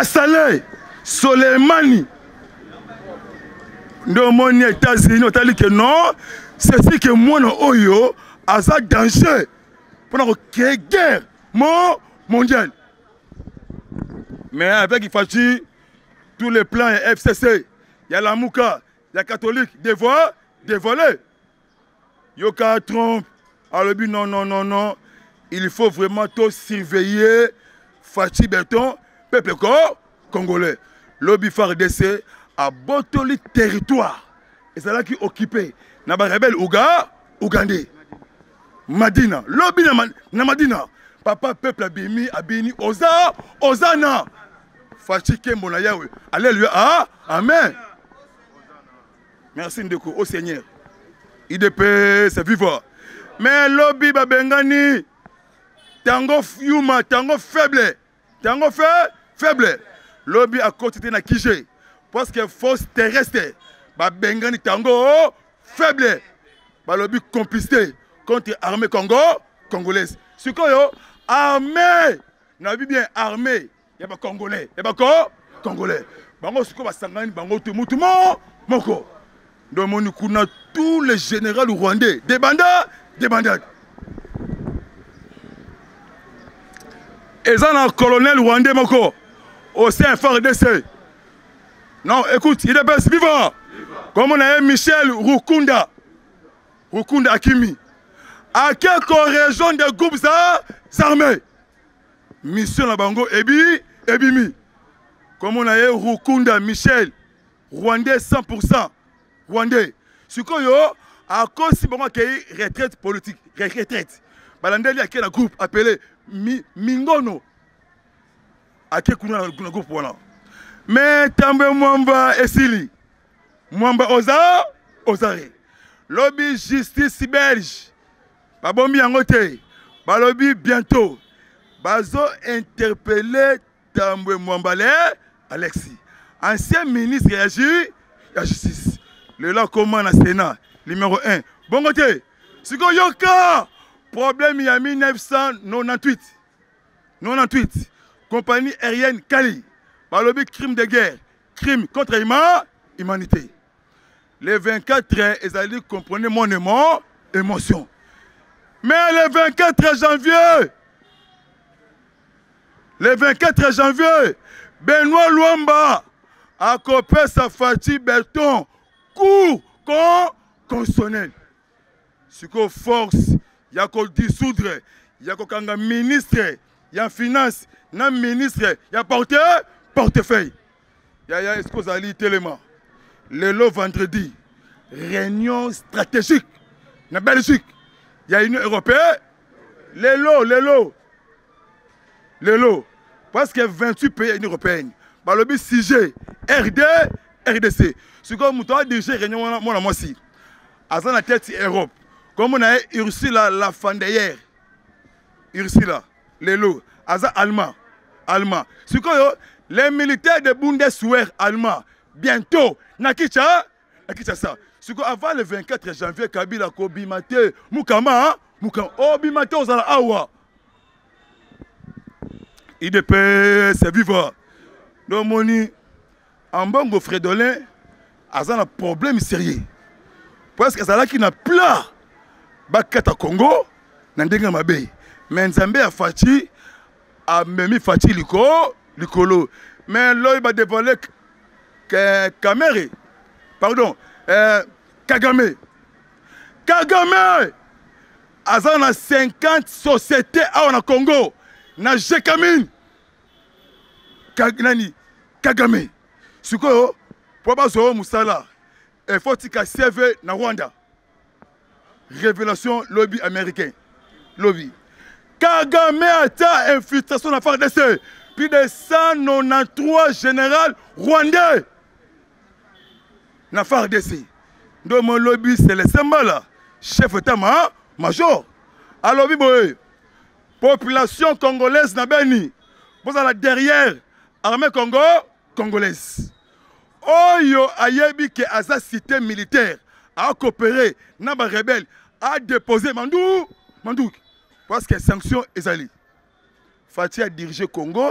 Kassalé, Soleimani. Nous sommes aux États-Unis, nous avons dit que non, c'est ce que moi, Oyo, a ça danger pour une guerre mondiale. Mais avec Ifachi, tous les plans FCC, il y a la Mouka, il y a catholique, dévoilés. Yoka Trump, alors non, non, non, non. Il faut vraiment tout surveiller Fachi Berton, peuple congolais. Lobby FARDC a botoli territoire. Et c'est là qui est occupé. Naba rebelle Ougandais. Madina. Lobby na Madina. Papa peuple abimi, abini, Ozana. Fachi Kembo na Yahweh. Alléluia. Ah, amen. Merci Ndeko, au Seigneur. IDP, c'est vivant. Mais lobby babengani. Tango yuma, tango faible. Tango faible. Lobby à côté na Kije. Parce que force terrestre. Babengani tango faible. Ba lobby complicité contre l'armée congolaise. Ce qu'on yo armée. Na vu bien armée. Il y a pas congolais. Il y a pas congolais. Bango ce qu'on va sangani bango tout moko. Donc on a tous les généraux rwandais. Des bandades. Et ça, un colonel rwandais, moko, au sein FARDC. Non, écoute, il est bien vivant. Comme on a Michel Rukunda Akimi. À quelques régions des groupes armés. Mission la Bango, Ebimi. Comme on a Rukunda Michel, Rwandais 100%. Rwandais. Ce qu'on a, à cause de la retraite politique, retraite. Balandeli a quel groupe appelé Mingono. A quel groupe voilà. Mais Tambe Mwamba Esili. Mwamba Ozare. Lobby justice belge. Babombi Angote. Balobi bientôt. Bazo interpellé Tambe Mwamba Alexis. Ancien ministre réagi à la justice. Le là commande à Sénat. Numéro 1. Bon côté. Ce qu'on yoka. Problème il y a 1998. 98. Compagnie aérienne Kali. Par le crime de guerre. Crime contre l'humanité. Les 24 heures, ils allaient comprendre mon émotion. Mais le 24 janvier, Benoît Luamba a coupé sa Fachi Berton. Cours constitutionnel. Ce qu'on force, il y a qu'on dissoudre, il y a qu'on ministre, il y a finance, il y a ministre, il y a portefeuille. Il y a ce qu'on a dit tellement. Le vendredi, réunion stratégique. En Belgique, il y a une européenne. Les lots. Parce que 28 pays européens. Par le but 6G, RDC. Ce que nous avons dirigé réunion, moi aussi. À la tête Europe. Comme on a Ursula la Fandelière. Ursula, les lots. Aza allemand. Ce que les militaires de Bundeswehr allemands, bientôt, Nakicha ça. Ce que avant le 24 janvier, Kabila Kobimate, Mukama, Obimate aux Awa. IDP, c'est vivant. Donc, moni, en Bongo Fredolin, Aza un problème sérieux. Parce que c'est là qui n'a plat. Bakata Congo, Nandenga Mabe. Mais Nzambe a Fachi, a Memi Fachi Likolo. Mais là, il va dévoiler Kamere. Pardon. Kagame. Aza na 50 sociétés à Congo. Na Jekamine. Kagame. Ce que, pour pas Moussala, il faut que serve na Rwanda. Révélation lobby américain. Lobby. Kagame a été infiltration dans l'affaire d'essai. Plus de 193 généraux rwandais. Dans l'affaire d'essai. Donc mon lobby, c'est le symbole. Chef d'état-major. Alors, lobby, population congolaise n'a béni. Vous allez derrière armée congolaise. Oyo ayebi que Aza cité militaire a coopéré, n'a pas rebelle, a déposé Mandouk. Parce que sanction Ezali. Fati a dirigé Congo,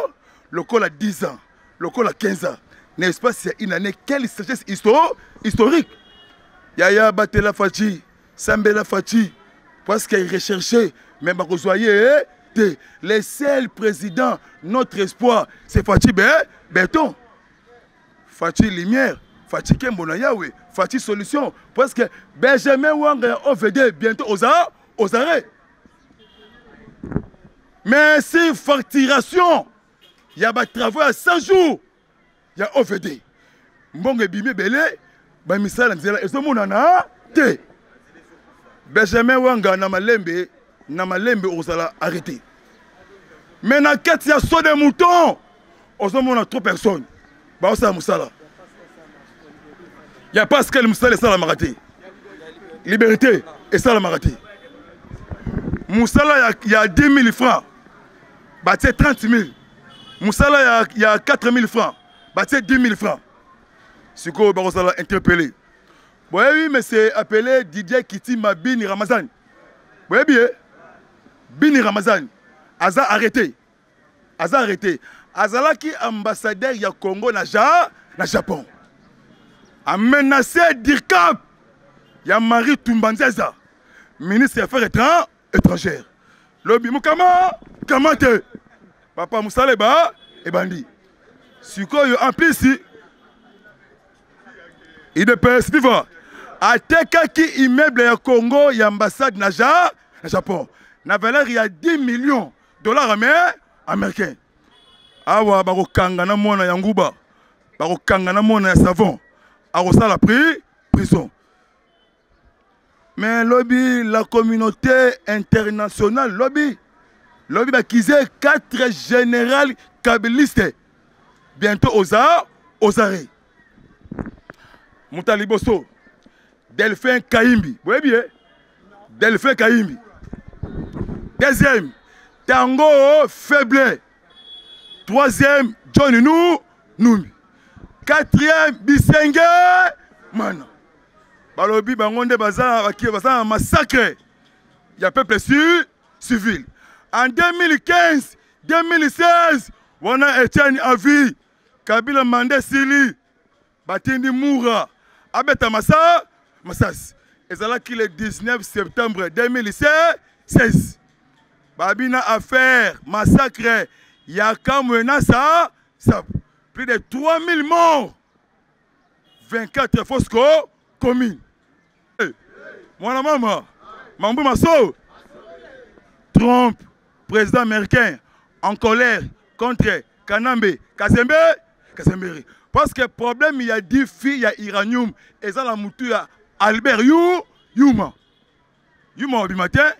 le col a 10 ans. le col à 15 ans. N'est-ce pas, c'est une année, quelle sagesse historique. Yaya Batela Fachi, Sambela Fachi, parce qu'il recherchait, même à Rosoyer, les seuls présidents, notre espoir, c'est Fachi Béton. Fachi Lumière, Fachi Kembonayawe, Fachi Solution, parce que Benjamin Wang OVD bientôt aux arrêts. Mais si facturation, il y a des travaux à 100 jours, il y a OVD. Mbonge Bimé Belé, Bamisala Nzela, et ce monde en a té. Benjamin Wanga na malembe osala arrêté. Mais dans la quête, il y a soit des moutons. On a trop de personnes. Bah, ça Moussala. Il y a Pascal Moussala et ça la maraté. Liberté et ça la maraté. Moussala, il y a 10 000 francs. Bah, c'est 30 000. Moussala, il y a 4 000 francs. Bah, c'est 10 000 francs. C'est quoi, bah, on s'est interpellé. Oui, mais c'est appelé Didier Kitima Bini Ramazan. Oui, bien. Bini Ramazan. Aza arrêté. Aza arrêté. Azala qui ambassadeur ya Congo na Japon. A menacé Dirkab. Ya Marie Tumbanzeza. Ministre des Affaires étrangères. Lobi Moukama, Kamate. Papa Moussaleba et Bandi. Sukoyo en plus ici. Il ne peut pas vivre. Ateka qui immeuble ya Congo, ya ambassade na Japon. Na valeur il y a 10 millions de dollars américains. Awa bako kanga na mona ya nguba. Bako kanga na mona ya savon. Awa ça la prison. Mais lobby la communauté internationale lobby bakisé 4 généraux kabylistes. Bientôt aux arrêts. Moutali Bosso. Delphin Kaimbi. Vous voyez bien? Delphin Kaimbi. Deuxième, Tango Faible. Troisième, John Noumi. Quatrième, Bisenge Mana. Balobi Bangonde Baza un massacre. Il y a peuple civil. En 2015, 2016, on a Etienne Avi. Kabila Mandé Sili. Batindi Moura. Abeta Massas. Et c'est là qu'il est 19 septembre 2016. Babina affaire, massacre. Il y a quand même ça. Plus de 3000 morts. 24 fausses communes. Mon maman, Mambou Masso. Trump, président américain, en colère contre Kanambe, Kazemberi. Parce que le problème, il y a 10 filles, il y a Iranium, et ça, la moutou, il y a Albert Yuma. Yuma, du matin,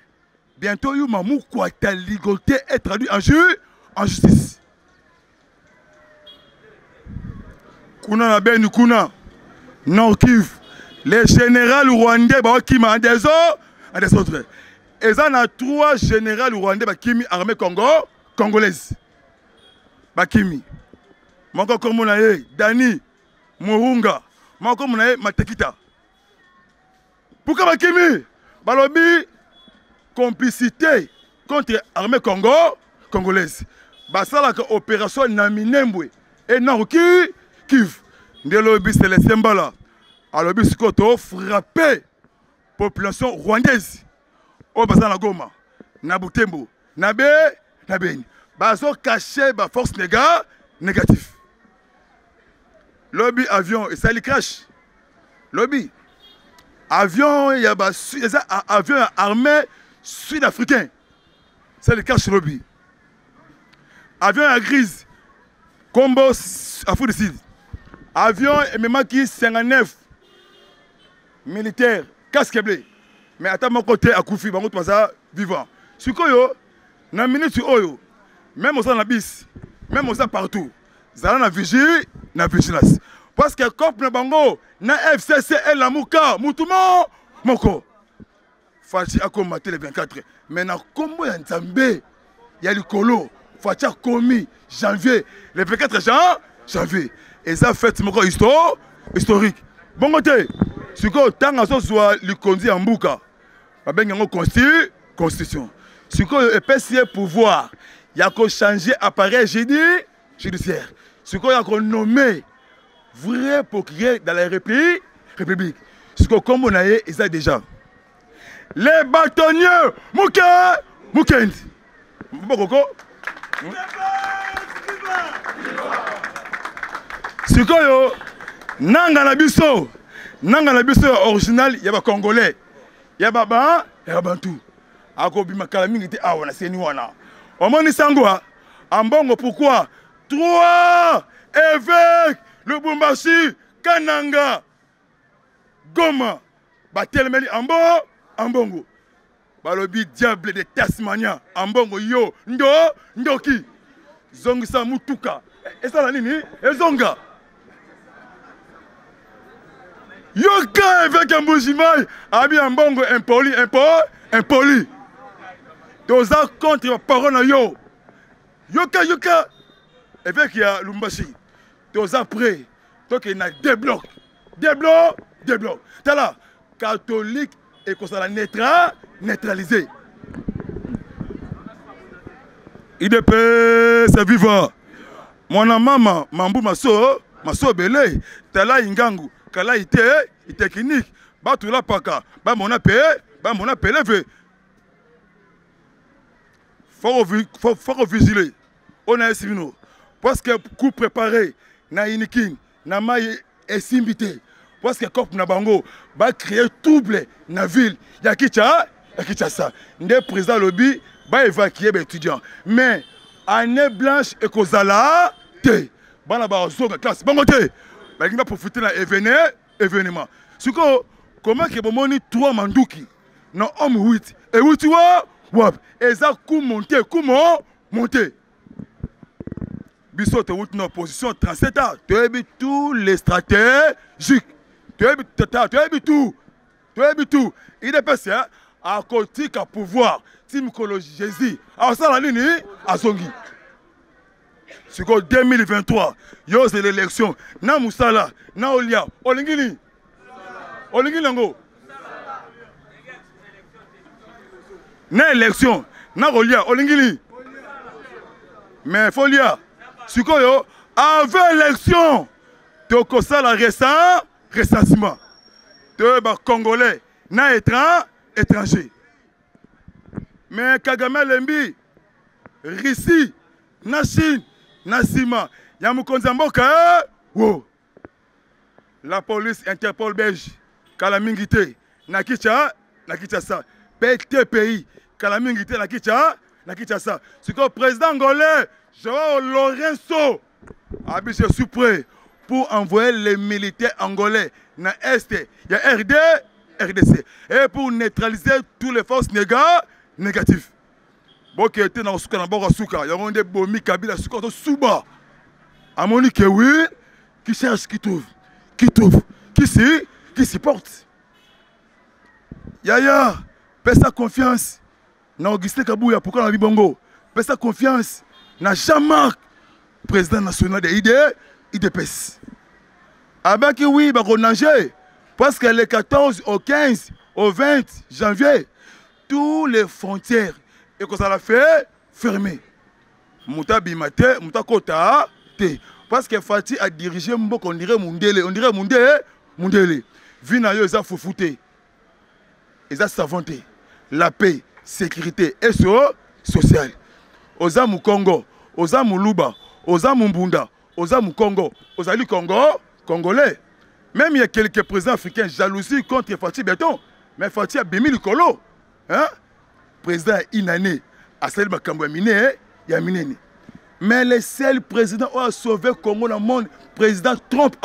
bientôt, Yuma, Moukwa, ta ligoté est traduit en justice. Kuna na ben Kuna, Nord-Kivu, les généraux rwandais, qui m'a des autres. Et ça, il y a 3 généraux rwandais, qui m'a armée congolaise. Bakimi. Moko Komunaye, Dani, Murunga, Moko Munaye, Matekita. Pourquoi Bakimi? Balobi, complicité contre l'armée congolaise. Basala que opération Naminembwe et Nord-Kivu. Ndelobi c'est les Sembala. Alobi Skoto frappé population rwandaise. Au Basala Goma, Nabutembo, Nabeni. Baso caché ba force négative. Lobby avion et ça les crash. Lobby avion il y a avion armé sud-africain. Ça les cache lobby. Avion à grise. Combo Afrique du Sud. Avion et même qui 59 militaires casque bleu. Mais à mon côté à Koufi, bango ça vivant. Sukoyo na minute oyo. Même au sein de la bis, même au sein partout. Zala na vigilance. Parce que comme na bango na FCC et la Mouka, Moutouma moko. Fachi a combattu les 24. Mais na combo ya Nzambe, ya likolo, Fachi a commis janvier, le 24 janvier. Et ça fait moko historique. Bon côté, ce que tant à soit le conduit en Mbuka. Ba ben yango constitution. Ce que EPC pouvoir, il y a qu'à changer appareil judiciaire. Ce qu'on a nommé vrai procureur dans la République. Ce qu'on a eu, ils ont déjà. Les bâtonniers, Moukend. Bokoko. Ce qu'on a eu, Nanga na biso original, il y a Congolais. Il y a Baba, il y a Bantou. Akobi makalaming était ah on a seni wana. Omoni sangwa. Ambongo pourquoi 3 évêques le Bumbashi, Kananga, Goma, Batelmeli Ambongo. Balobi diable de Tasmania, Ambongo yo, Ndoki. Zongisa Mutuka. Et ça la nini? Et Zonga. Yoka évêque Mbujimai, Abi Ambongo impoli. Toza contre parole na yo. Yoka. Évêque ya Lumbashi. Toza prêt. Donc il y a des blocs. T'as là, catholique et qu'on s'en neutralisé. IDP, c'est vivant. Mon maman, Mambu Maso Belé, t'as là Ingangu, Kala ite technique, Batula Paka, Bamona Peleve. Faut vigiler. On a essayé. Parce que coup préparé, na inikin, na maille et simbité. Parce que comme na bango, va créer trouble na ville. Ya kicha ça. Ndé président lobby, va évacuer les étudiants. Mais année blanche et kozala te. Bana ba zoga classe. Bango te. Ba va profiter na événement. Suko comment que bomoni 3 manduki. Non homme 8. Et 8 wap. Et ça coup monter. Bissot te route notre position 37 ans. Tu as vu tous les stratégiques. Tu as vu tout. Il est passé à côté à pouvoir. Timcologie Jésus. Alors ça la ligne à Zongi. C'est quoi 2023. Yo c'est l'élection. Na Moussala, na Olia, Olingili Nango. Na élection, na Olia, Olingili. Mais Folia. Sukoyo, avant l'élection, tu as la recensement. Tu es Congolais, na étranger. Mais Kagame Lembi, Rissi, na Chine, na Sima, Yamukonzamboka, wow. La police Interpol belge, Kalamingite, na Kinshasa, PTPI, Kalamingite, na Kinshasa. C'est que le président angolais, Joao Lorenzo, je suis prêt pour envoyer les militaires angolais dans l'Est, il y a RDC, et pour neutraliser toutes les forces négatives. Bon, qui était dans le Souka, il y a des bombes Kabila, Souba. À mon que oui, qui cherche, qui trouve, qui supporte. Yaya, paie sa confiance. Dans Augustin Kabouya, pourquoi dans Bibongo? Paie sa confiance. N'a jamais président national de IDPS. Avec oui, on nager. Parce que le 14 au 15 au 20 janvier, toutes les frontières, et que ça l'a fait fermer. Mouta Bimate, Mouta Kota, parce que Fatih a dirigé Mbok, on dirait Mundele. Vina yo, ils ont foufouté. Ils ont savanté. La paix, sécurité et sociale. Oza Mukongo, Oza Muluba, Oza Mumbunda, Oza Mukongo, Ozali Congolais. Même il y a quelques présidents africains jalousie contre Fatih Béton. Mais Fatih a bémi le colo. Hein? Président Inané, Assel Bakambo Miné, Yaminene. Mais les seuls présidents qui ont sauvé le Congo dans le monde, président Trump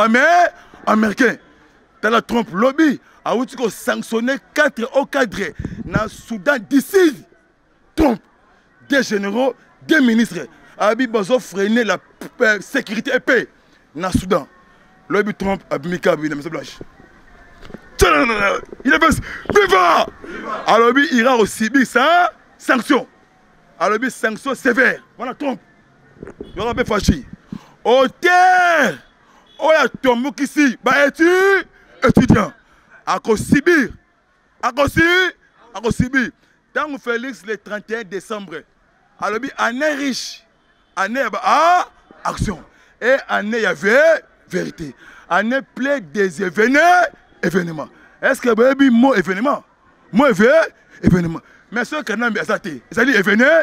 américain. Dans la Trump lobby, a sanctionné 4 hauts cadres dans le Soudan d'ici. Trump, des généraux, des ministres. Abi Bazo freiner la sécurité et paix dans le Soudan. Lobby Trump a mis Kabi dans blanche. Il est fait vivant. Alors il ira aussi ça sanction. Alors sanction sévère. Voilà Trump. Il y aura bien fâché. Au terre, on a tombé ici, bah étudiant. À Sibir. Dans Félix le 31 décembre, alors année riche, année action. Et année, il y avait vérité. Année plein des événements. Est-ce que vous avez dit mot événement? Mot événement. Mais ce que nous avons dit, c'est événement.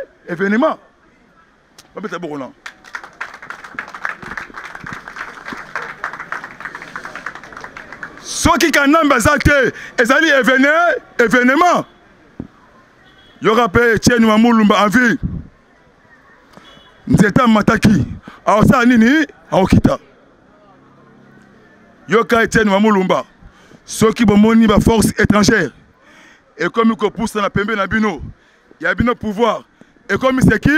Ce qui est événement. Il y aura pas Etienne Wamulumba en vie. Nous étions Mataki. Alors ça, Nini, à Okita. Yoka Etienne Wamulumba. Ceux qui ont la force étrangère. Et comme ils poussent dans la pembe na bino, il y a bino pouvoir. Et comme c'est qui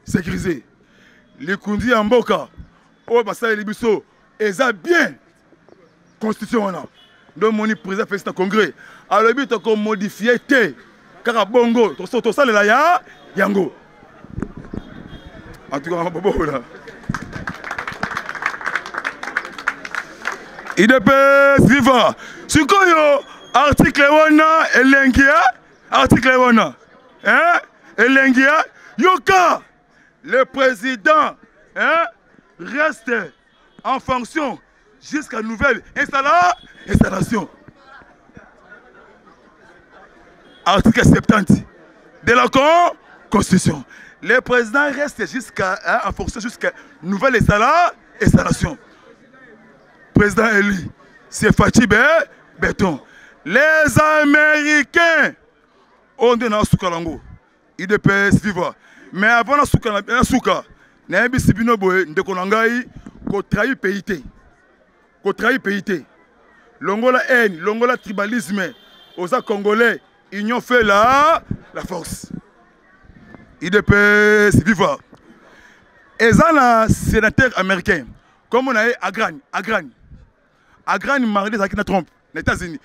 sécurisé. Les Kundi en Boka, oh basa les biso, et ça bien constitution là. Donc mon président fait un congrès. Alors le but est qu'on modifie té, car bongo, tout ça là ya yango. En tout cas, on là. IDPS viva. Sukoyo article 1 elengia, article 1. Hein? Elengia, yoka. Le président reste en fonction jusqu'à nouvelle installation. Article 70 de la Constitution. Le président reste en fonction jusqu'à nouvelle installation. Président élu, c'est Fatih Béton. Les Américains ont donné un soukalango. IDPS viva. Mais avant la souka, na ebi sibino boye ndeko nangai ko trahi PIT. Ko trahi PIT. Longola haine, longola tribalisme aux Congolais, ils ont fait la force. IDPS viva. Et ça un sénateur américain comme on a Agran mardi avec Trump, les États-Unis.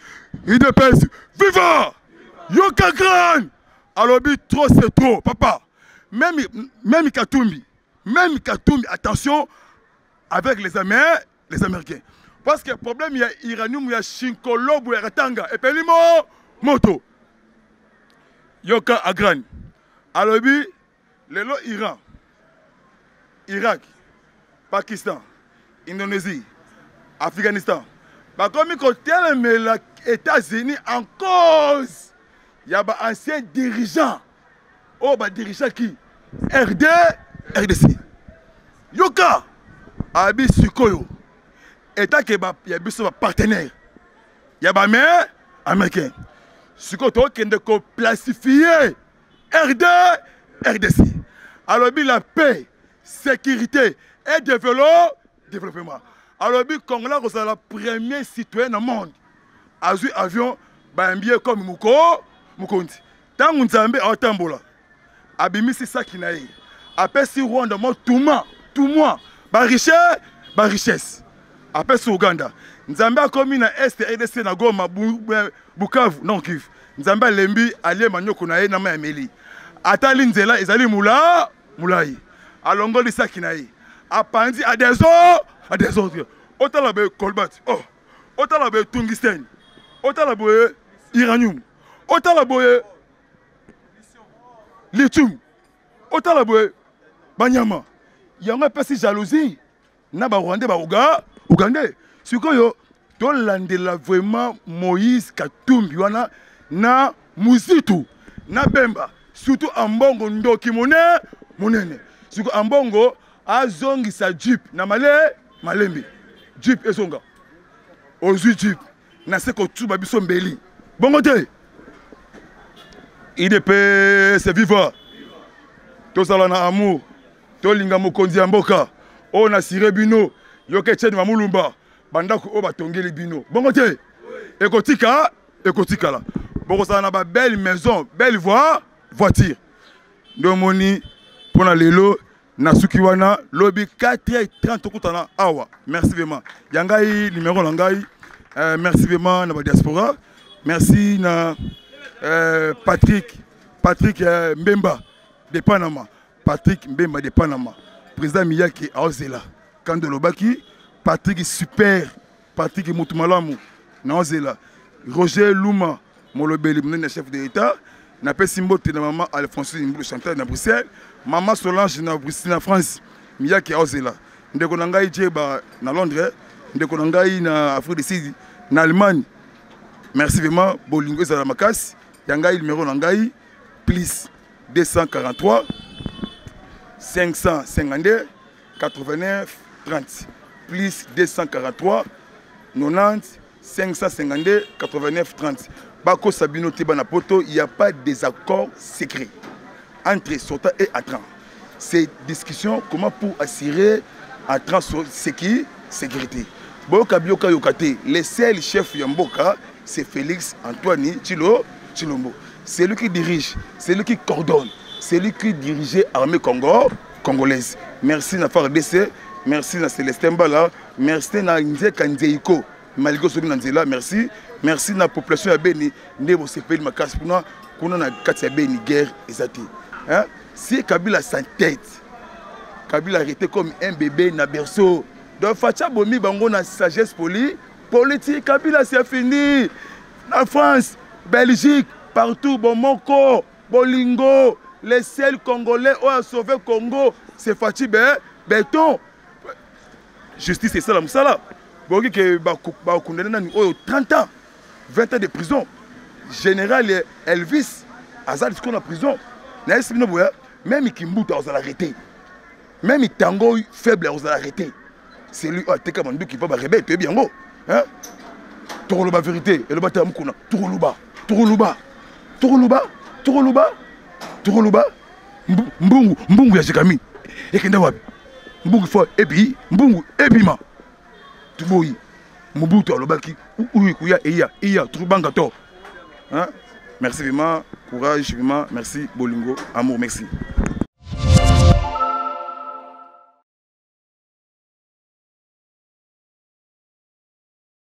IDPS viva. Yoka Gran. Alors trop c'est trop papa. Même Katumbi, attention avec les Américains. Parce que le problème, il y a Iranium, il y a Shinkolo, il y a Ratanga. Et puis, moto. Yoka Agran. Alors, le Iran, Irak, Pakistan, Indonésie, Afghanistan. Comme les États-Unis en cause, il y a des anciens dirigeants. Oh, bah, dirigeant qui? RDC. Yoka, Abi Sukoyo. Et tant qu'il y a des partenaires, il y a des Américains. Sukoyo qui est classifié RDC. Alors, la paix, sécurité et développement. Alors, le Congolais est le premier citoyen au monde. A vu avion, un billet comme Mukonti. Tant que nous avons Tambola. Abimisi Sakinaï. Après si Rwanda, tout moi, richesse. Après si Ouganda. Nzambe a commis na Est RDC na Goma, Bukavu, non Kivu. Nzambe a lembi, allié Manyoko na na Mameli. Atali Nzela, ezali Moulaï. Alongo li Sakinaï. Apandi à des autres. Autant la Kolbat. Oh. Autant la Tungsten. Autant la Iranium. Autant la lithium. Autant la Banyama. Il y a un peu de jalousie. Naba Rwandais, Ougandais. Ce que yo, to landela vraiment Moïse Katumbi wana na Muzitu na Bemba. Surtout Ambongo Ndoki Monene. Ce que Ambongo azongi sa Jeep na Malembe. Jeep ezonga. Ozu Jeep na seko tuba biso mbeli. Bongo te. IDPS viva. Tozala na amour. Tolinga mokonzi ya mboka. O na sire bino. Yoke Etienne Wamulumba. Bandako o batongeli bino. Bongo te. Ekotika la. Bongo ça na ba belle maison, belle voiture. Domoni pona lelo na sukiwana lobi 4h30 kutana awa. Merci vraiment. Yangai numéro langai. Merci vraiment na ba diaspora. Merci na Patrick Mbemba de Panama. Patrick Mbemba de Panama. Président Miyaki Aozela. Kandolobaki. Patrick super. Patrick Moutoumalamu. Naozela. Roger Luma. Molobeli, chef de l'État. Na Pessimbote na maman Alphonse Nimbou chanteur na Bruxelles. Maman Solange na Bruxelles na France. Miyaki Aozela. ndeko na ngai Djeba na Londres, ndeko na ngai na Afrique du Sud, na Allemagne. Merci vraiment bolingo ezala makasi. Ya ngai numéro na ngai plus 243 552 89 30 plus 243 90 552 89 30. Bako Sabino Teba poto, il n'y a pas de désaccord secret entre sortant et entrant. C'est discussion comment pour assurer entrant sécurité. Boka Bioka Yokate, le seul chef Yamboka, c'est Félix Antoine Chilombo. C'est lui qui dirige, c'est lui qui coordonne, c'est lui qui dirige l'armée congolaise. Merci na FARDC, merci na Célestin Bala, merci na Nze Kanzeiko, malgré ce que merci, merci na population ya Beni, nebo sepeli makasi puna, kuna na kati ya Beni guerre ezati. Hein? Si Kabila sa tête, Kabila arrêté comme un bébé na berceau. Donc Facha Bomi bango na sagesse politique, Kabila c'est fini. En France, Belgique, partout, Bomoko, Bolingo, les seuls Congolais qui ont sauvé Congo, c'est Fachi Béton. Justice, c'est ça la moussala. Bogi que condamné 30 ans, 20 ans de prison. Général Elvis, Azad, ce qu'on a prison. Même Kimbuta, on va l'arrêter. Même Tango faible, on va l'arrêter. C'est lui qui a été qui peut rebelle, tu es bien. Hein? Touroulouba vérité, et le bâtiment Moukuna. Touroulouba, Touroulouba, Touroulouba, Touroulouba, Touroulouba, Mbungu ya Jekami. Et Kenda Wabi. Mbungu fort, et puis, Mbungu, et puis ma. Touboui, Mbutu Alobaki, oui, Iya, Troubangato. Hein? Merci vraiment, courage, vraiment, merci, Bolingo, amour, merci.